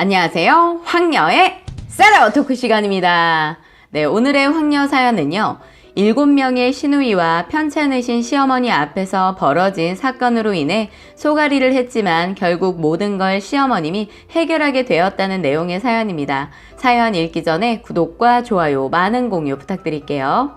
안녕하세요. 황녀의 셋업 토크 시간입니다. 네, 오늘의 황녀 사연은요. 7명의 시누이와 편찮으신 시어머니 앞에서 벌어진 사건으로 인해 소가리를 했지만 결국 모든 걸 시어머님이 해결하게 되었다는 내용의 사연입니다. 사연 읽기 전에 구독과 좋아요, 많은 공유 부탁드릴게요.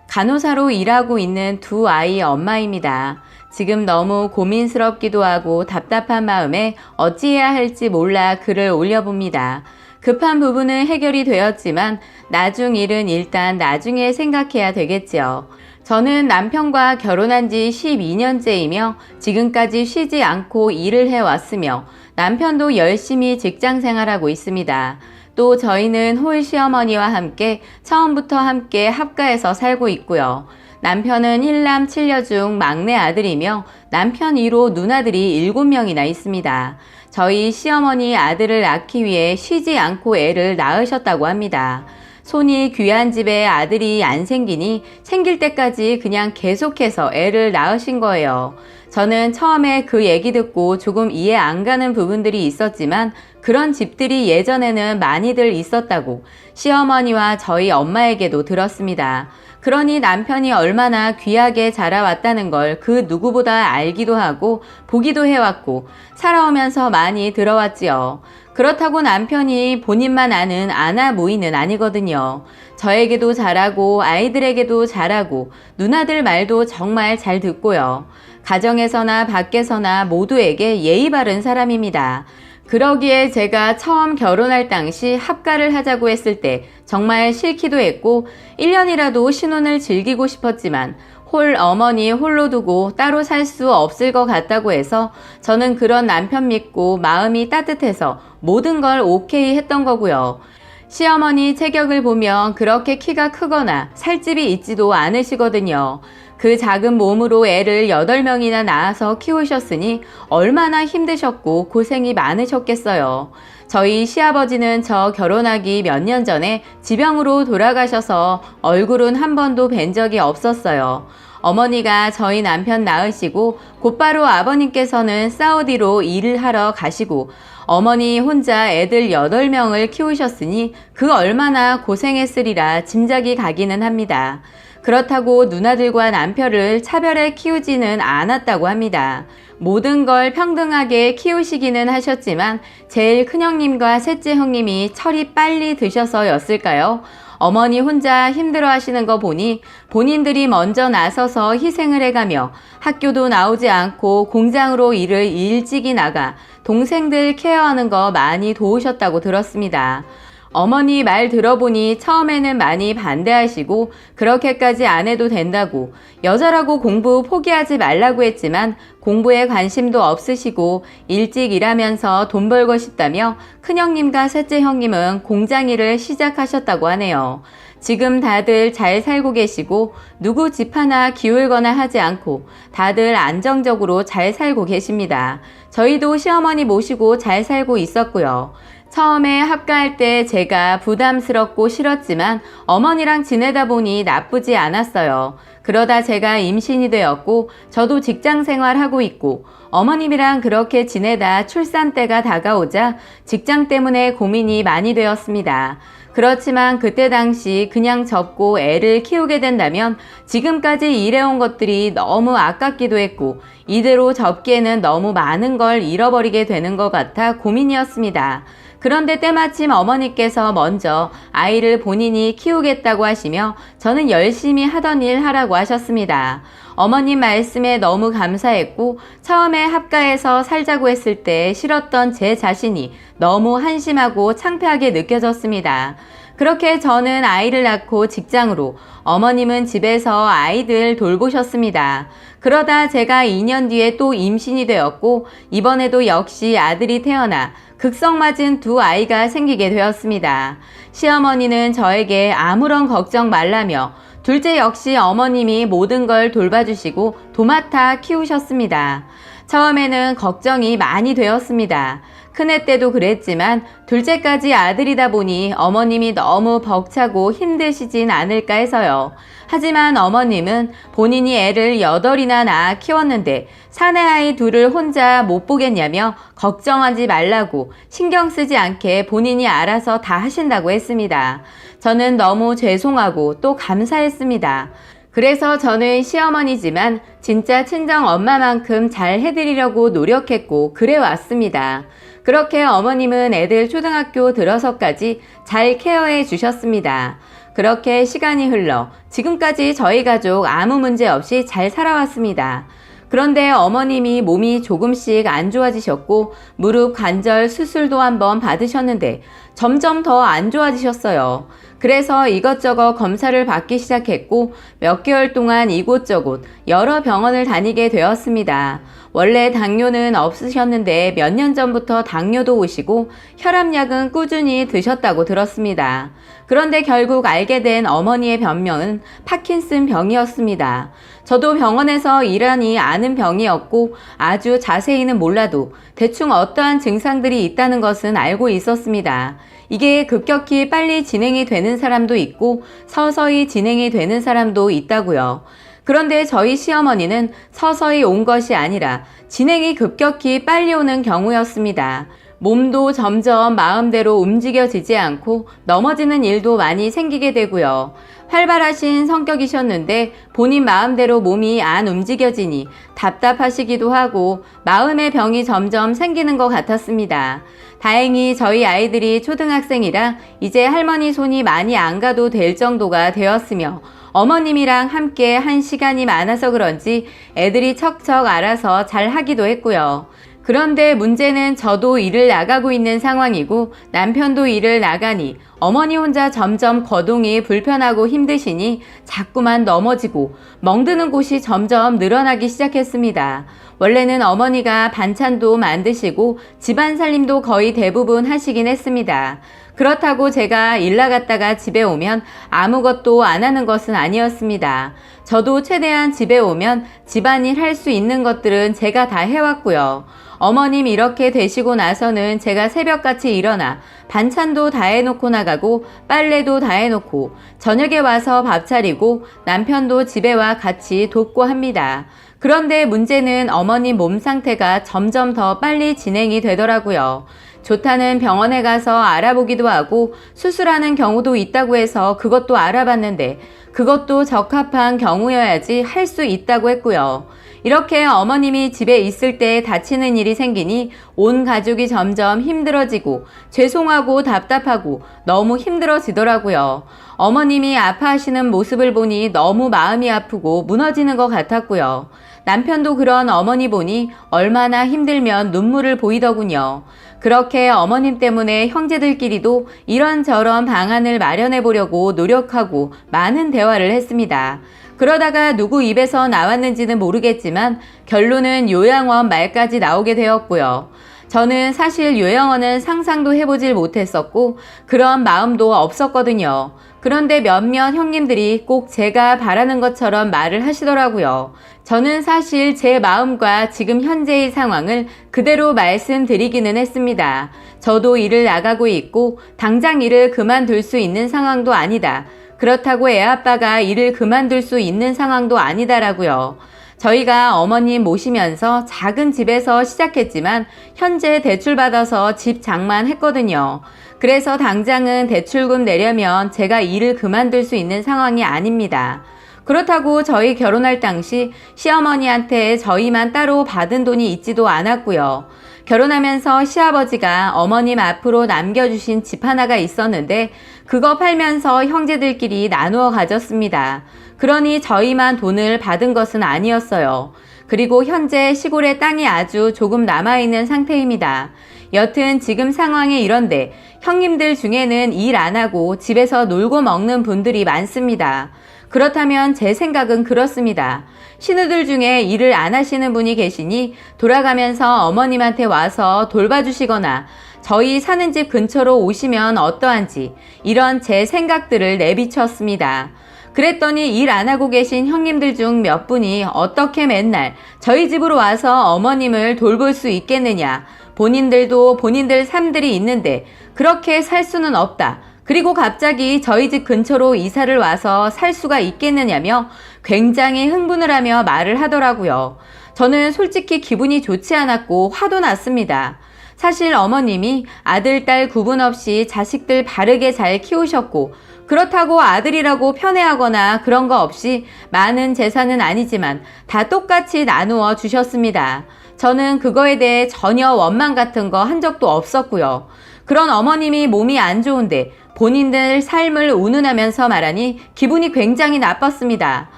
간호사로 일하고 있는 두 아이 엄마입니다. 지금 너무 고민스럽기도 하고 답답한 마음에 어찌해야 할지 몰라 글을 올려봅니다. 급한 부분은 해결이 되었지만 나중 일은 일단 나중에 생각해야 되겠지요. 저는 남편과 결혼한 지 12년째이며 지금까지 쉬지 않고 일을 해왔으며 남편도 열심히 직장 생활하고 있습니다. 또 저희는 홀 시어머니와 함께 처음부터 함께 합가해서 살고 있고요. 남편은 1남 7녀 중 막내 아들이며 남편 위로 누나들이 7명이나 있습니다. 저희 시어머니 아들을 낳기 위해 쉬지 않고 애를 낳으셨다고 합니다. 손이 귀한 집에 아들이 안 생기니 생길 때까지 그냥 계속해서 애를 낳으신 거예요. 저는 처음에 그 얘기 듣고 조금 이해 안 가는 부분들이 있었지만 그런 집들이 예전에는 많이들 있었다고 시어머니와 저희 엄마에게도 들었습니다. 그러니 남편이 얼마나 귀하게 자라왔다는 걸 그 누구보다 알기도 하고 보기도 해왔고 살아오면서 많이 들어왔지요. 그렇다고 남편이 본인만 아는 아나무인은 아니거든요. 저에게도 잘하고 아이들에게도 잘하고 누나들 말도 정말 잘 듣고요. 가정에서나 밖에서나 모두에게 예의 바른 사람입니다. 그러기에 제가 처음 결혼할 당시 합가를 하자고 했을 때 정말 싫기도 했고 1년이라도 신혼을 즐기고 싶었지만 홀 어머니 홀로 두고 따로 살 수 없을 것 같다고 해서 저는 그런 남편 믿고 마음이 따뜻해서 모든 걸 오케이 했던 거고요. 시어머니 체격을 보면 그렇게 키가 크거나 살집이 있지도 않으시거든요. 그 작은 몸으로 애를 8명이나 낳아서 키우셨으니 얼마나 힘드셨고 고생이 많으셨겠어요. 저희 시아버지는 저 결혼하기 몇 년 전에 지병으로 돌아가셔서 얼굴은 한 번도 뵌 적이 없었어요. 어머니가 저희 남편 낳으시고 곧바로 아버님께서는 사우디로 일을 하러 가시고 어머니 혼자 애들 8명을 키우셨으니 그 얼마나 고생했으리라 짐작이 가기는 합니다. 그렇다고 누나들과 남편을 차별해 키우지는 않았다고 합니다. 모든 걸 평등하게 키우시기는 하셨지만 제일 큰형님과 셋째 형님이 철이 빨리 드셔서였을까요? 어머니 혼자 힘들어 하시는 거 보니 본인들이 먼저 나서서 희생을 해가며 학교도 나오지 않고 공장으로 일을 일찍이 나가 동생들 케어하는 거 많이 도우셨다고 들었습니다. 어머니 말 들어보니 처음에는 많이 반대하시고 그렇게까지 안 해도 된다고 여자라고 공부 포기하지 말라고 했지만 공부에 관심도 없으시고 일찍 일하면서 돈 벌고 싶다며 큰형님과 셋째 형님은 공장 일을 시작하셨다고 하네요. 지금 다들 잘 살고 계시고 누구 집 하나 기울거나 하지 않고 다들 안정적으로 잘 살고 계십니다. 저희도 시어머니 모시고 잘 살고 있었고요. 처음에 합가할 때 제가 부담스럽고 싫었지만 어머니랑 지내다 보니 나쁘지 않았어요. 그러다 제가 임신이 되었고 저도 직장 생활하고 있고 어머님이랑 그렇게 지내다 출산 때가 다가오자 직장 때문에 고민이 많이 되었습니다. 그렇지만 그때 당시 그냥 접고 애를 키우게 된다면 지금까지 일해온 것들이 너무 아깝기도 했고 이대로 접기에는 너무 많은 걸 잃어버리게 되는 것 같아 고민이었습니다. 그런데 때마침 어머니께서 먼저 아이를 본인이 키우겠다고 하시며 저는 열심히 하던 일 하라고 하셨습니다. 어머님 말씀에 너무 감사했고 처음에 합가해서 살자고 했을 때 싫었던 제 자신이 너무 한심하고 창피하게 느껴졌습니다. 그렇게 저는 아이를 낳고 직장으로, 어머님은 집에서 아이들 돌보셨습니다. 그러다 제가 2년 뒤에 또 임신이 되었고 이번에도 역시 아들이 태어나 극성맞은 두 아이가 생기게 되었습니다. 시어머니는 저에게 아무런 걱정 말라며 둘째 역시 어머님이 모든 걸 돌봐주시고 도맡아 키우셨습니다. 처음에는 걱정이 많이 되었습니다. 큰애 때도 그랬지만 둘째까지 아들이다 보니 어머님이 너무 벅차고 힘드시진 않을까 해서요. 하지만 어머님은 본인이 애를 8이나 낳아 키웠는데 사내 아이 둘을 혼자 못 보겠냐며 걱정하지 말라고 신경 쓰지 않게 본인이 알아서 다 하신다고 했습니다. 저는 너무 죄송하고 또 감사했습니다. 그래서 저는 시어머니지만 진짜 친정 엄마만큼 잘 해드리려고 노력했고 그래 왔습니다. 그렇게 어머님은 애들 초등학교 들어서까지 잘 케어해 주셨습니다. 그렇게 시간이 흘러 지금까지 저희 가족 아무 문제 없이 잘 살아왔습니다. 그런데 어머님이 몸이 조금씩 안 좋아지셨고 무릎 관절 수술도 한번 받으셨는데 점점 더 안 좋아지셨어요. 그래서 이것저것 검사를 받기 시작했고 몇 개월 동안 이곳저곳 여러 병원을 다니게 되었습니다. 원래 당뇨는 없으셨는데 몇 년 전부터 당뇨도 오시고 혈압약은 꾸준히 드셨다고 들었습니다. 그런데 결국 알게 된 어머니의 병명은 파킨슨 병이었습니다. 저도 병원에서 일하니 아는 병이었고 아주 자세히는 몰라도 대충 어떠한 증상들이 있다는 것은 알고 있었습니다. 이게 급격히 빨리 진행이 되는 사람도 있고 서서히 진행이 되는 사람도 있다고요. 그런데 저희 시어머니는 서서히 온 것이 아니라 진행이 급격히 빨리 오는 경우였습니다. 몸도 점점 마음대로 움직여지지 않고 넘어지는 일도 많이 생기게 되고요. 활발하신 성격이셨는데 본인 마음대로 몸이 안 움직여지니 답답하시기도 하고 마음의 병이 점점 생기는 것 같았습니다. 다행히 저희 아이들이 초등학생이라 이제 할머니 손이 많이 안 가도 될 정도가 되었으며 어머님이랑 함께 한 시간이 많아서 그런지 애들이 척척 알아서 잘 하기도 했고요. 그런데 문제는 저도 일을 나가고 있는 상황이고 남편도 일을 나가니 어머니 혼자 점점 거동이 불편하고 힘드시니 자꾸만 넘어지고 멍드는 곳이 점점 늘어나기 시작했습니다. 원래는 어머니가 반찬도 만드시고 집안 살림도 거의 대부분 하시긴 했습니다. 그렇다고 제가 일 나갔다가 집에 오면 아무것도 안 하는 것은 아니었습니다. 저도 최대한 집에 오면 집안일 할 수 있는 것들은 제가 다 해왔고요. 어머님 이렇게 되시고 나서는 제가 새벽같이 일어나 반찬도 다 해놓고 나가고 빨래도 다 해놓고 저녁에 와서 밥 차리고 남편도 집에 와 같이 돕고 합니다. 그런데 문제는 어머님 몸 상태가 점점 더 빨리 진행이 되더라고요. 좋다는 병원에 가서 알아보기도 하고 수술하는 경우도 있다고 해서 그것도 알아봤는데 그것도 적합한 경우여야지 할 수 있다고 했고요. 이렇게 어머님이 집에 있을 때 다치는 일이 생기니 온 가족이 점점 힘들어지고 죄송하고 답답하고 너무 힘들어지더라고요. 어머님이 아파하시는 모습을 보니 너무 마음이 아프고 무너지는 것 같았고요. 남편도 그런 어머니 보니 얼마나 힘들면 눈물을 보이더군요. 그렇게 어머님 때문에 형제들끼리도 이런저런 방안을 마련해 보려고 노력하고 많은 대화를 했습니다. 그러다가 누구 입에서 나왔는지는 모르겠지만 결론은 요양원 말까지 나오게 되었고요. 저는 사실 요양원은 상상도 해보질 못했었고 그런 마음도 없었거든요. 그런데 몇몇 형님들이 꼭 제가 바라는 것처럼 말을 하시더라고요. 저는 사실 제 마음과 지금 현재의 상황을 그대로 말씀드리기는 했습니다. 저도 일을 나가고 있고 당장 일을 그만둘 수 있는 상황도 아니다. 그렇다고 애아빠가 일을 그만둘 수 있는 상황도 아니다라고요. 저희가 어머님 모시면서 작은 집에서 시작했지만 현재 대출받아서 집 장만했거든요. 그래서 당장은 대출금 내려면 제가 일을 그만둘 수 있는 상황이 아닙니다. 그렇다고 저희 결혼할 당시 시어머니한테 저희만 따로 받은 돈이 있지도 않았고요. 결혼하면서 시아버지가 어머님 앞으로 남겨주신 집 하나가 있었는데 그거 팔면서 형제들끼리 나누어 가졌습니다. 그러니 저희만 돈을 받은 것은 아니었어요. 그리고 현재 시골에 땅이 아주 조금 남아있는 상태입니다. 여튼 지금 상황이 이런데 형님들 중에는 일 안 하고 집에서 놀고 먹는 분들이 많습니다. 그렇다면 제 생각은 그렇습니다. 신우들 중에 일을 안 하시는 분이 계시니 돌아가면서 어머님한테 와서 돌봐주시거나 저희 사는 집 근처로 오시면 어떠한지 이런 제 생각들을 내비쳤습니다. 그랬더니 일 안 하고 계신 형님들 중 몇 분이 어떻게 맨날 저희 집으로 와서 어머님을 돌볼 수 있겠느냐, 본인들도 본인들 삶들이 있는데 그렇게 살 수는 없다. 그리고 갑자기 저희 집 근처로 이사를 와서 살 수가 있겠느냐며 굉장히 흥분을 하며 말을 하더라고요. 저는 솔직히 기분이 좋지 않았고 화도 났습니다. 사실 어머님이 아들, 딸 구분 없이 자식들 바르게 잘 키우셨고 그렇다고 아들이라고 편애하거나 그런 거 없이 많은 재산은 아니지만 다 똑같이 나누어 주셨습니다. 저는 그거에 대해 전혀 원망 같은 거 한 적도 없었고요. 그런 어머님이 몸이 안 좋은데 본인들 삶을 운운하면서 말하니 기분이 굉장히 나빴습니다.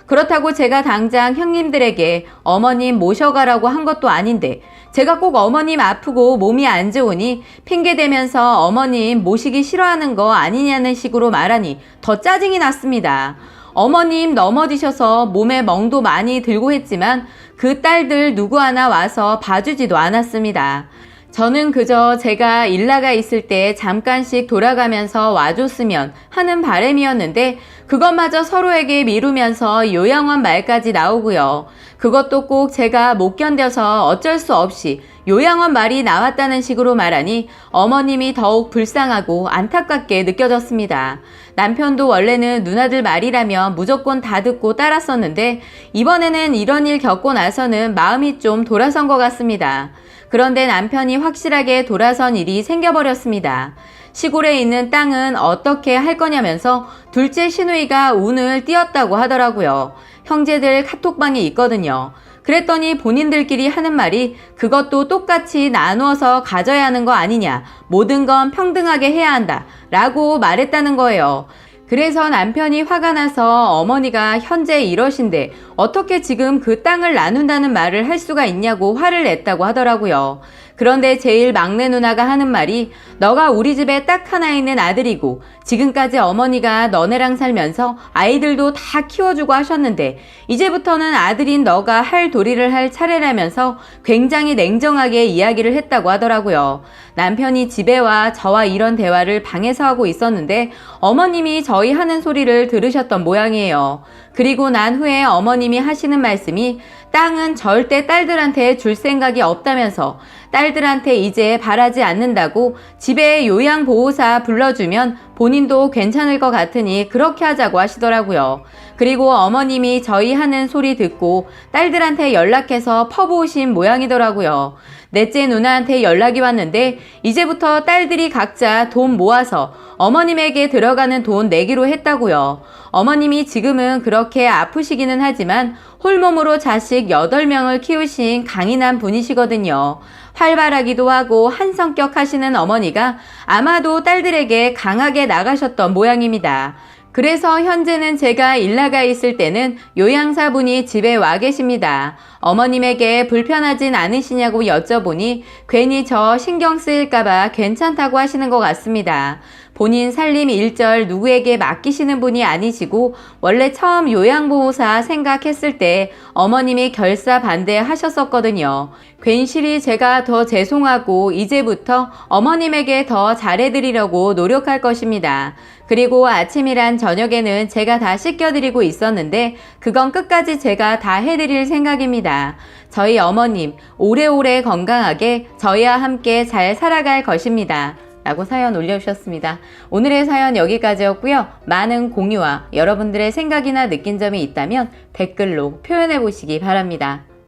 그렇다고 제가 당장 형님들에게 어머님 모셔가라고 한 것도 아닌데 제가 꼭 어머님 아프고 몸이 안 좋으니 핑계대면서 어머님 모시기 싫어하는 거 아니냐는 식으로 말하니 더 짜증이 났습니다. 어머님 넘어지셔서 몸에 멍도 많이 들고 했지만 그 딸들 누구 하나 와서 봐주지도 않았습니다. 저는 그저 제가 일 나가 있을 때 잠깐씩 돌아가면서 와줬으면 하는 바람이었는데 그것마저 서로에게 미루면서 요양원 말까지 나오고요. 그것도 꼭 제가 못 견뎌서 어쩔 수 없이 요양원 말이 나왔다는 식으로 말하니 어머님이 더욱 불쌍하고 안타깝게 느껴졌습니다. 남편도 원래는 누나들 말이라면 무조건 다 듣고 따랐었는데 이번에는 이런 일 겪고 나서는 마음이 좀 돌아선 것 같습니다. 그런데 남편이 확실하게 돌아선 일이 생겨버렸습니다. 시골에 있는 땅은 어떻게 할 거냐면서 둘째 시누이가 운을 띄었다고 하더라고요. 형제들 카톡방에 있거든요. 그랬더니 본인들끼리 하는 말이 그것도 똑같이 나누어서 가져야 하는 거 아니냐, 모든 건 평등하게 해야 한다 라고 말했다는 거예요. 그래서 남편이 화가 나서 어머니가 현재 이러신데 어떻게 지금 그 땅을 나눈다는 말을 할 수가 있냐고 화를 냈다고 하더라고요. 그런데 제일 막내 누나가 하는 말이 너가 우리 집에 딱 하나 있는 아들이고 지금까지 어머니가 너네랑 살면서 아이들도 다 키워주고 하셨는데 이제부터는 아들인 너가 할 도리를 할 차례라면서 굉장히 냉정하게 이야기를 했다고 하더라고요. 남편이 집에 와 저와 이런 대화를 방에서 하고 있었는데 어머님이 저희 하는 소리를 들으셨던 모양이에요. 그리고 난 후에 어머님이 하시는 말씀이 땅은 절대 딸들한테 줄 생각이 없다면서 딸들한테 이제 바라지 않는다고 집에 요양보호사 불러주면 본인도 괜찮을 것 같으니 그렇게 하자고 하시더라고요. 그리고 어머님이 저희 하는 소리 듣고 딸들한테 연락해서 퍼부으신 모양이더라고요. 넷째 누나한테 연락이 왔는데 이제부터 딸들이 각자 돈 모아서 어머님에게 들어가는 돈 내기로 했다고요. 어머님이 지금은 그렇게 아프시기는 하지만 홀몸으로 자식 8명을 키우신 강인한 분이시거든요. 활발하기도 하고 한성격 하시는 어머니가 아마도 딸들에게 강하게 나가셨던 모양입니다. 그래서 현재는 제가 일 나가 있을 때는 요양사분이 집에 와 계십니다. 어머님에게 불편하진 않으시냐고 여쭤보니 괜히 저 신경 쓰일까봐 괜찮다고 하시는 것 같습니다. 본인 살림 일절 누구에게 맡기시는 분이 아니시고 원래 처음 요양보호사 생각했을 때 어머님이 결사 반대하셨었거든요. 괜시리 제가 더 죄송하고 이제부터 어머님에게 더 잘해드리려고 노력할 것입니다. 그리고 아침이란 저녁에는 제가 다 씻겨드리고 있었는데 그건 끝까지 제가 다 해드릴 생각입니다. 저희 어머님 오래오래 건강하게 저희와 함께 잘 살아갈 것입니다. 라고 사연 올려주셨습니다. 오늘의 사연 여기까지였고요. 많은 공유와 여러분들의 생각이나 느낀 점이 있다면 댓글로 표현해 보시기 바랍니다.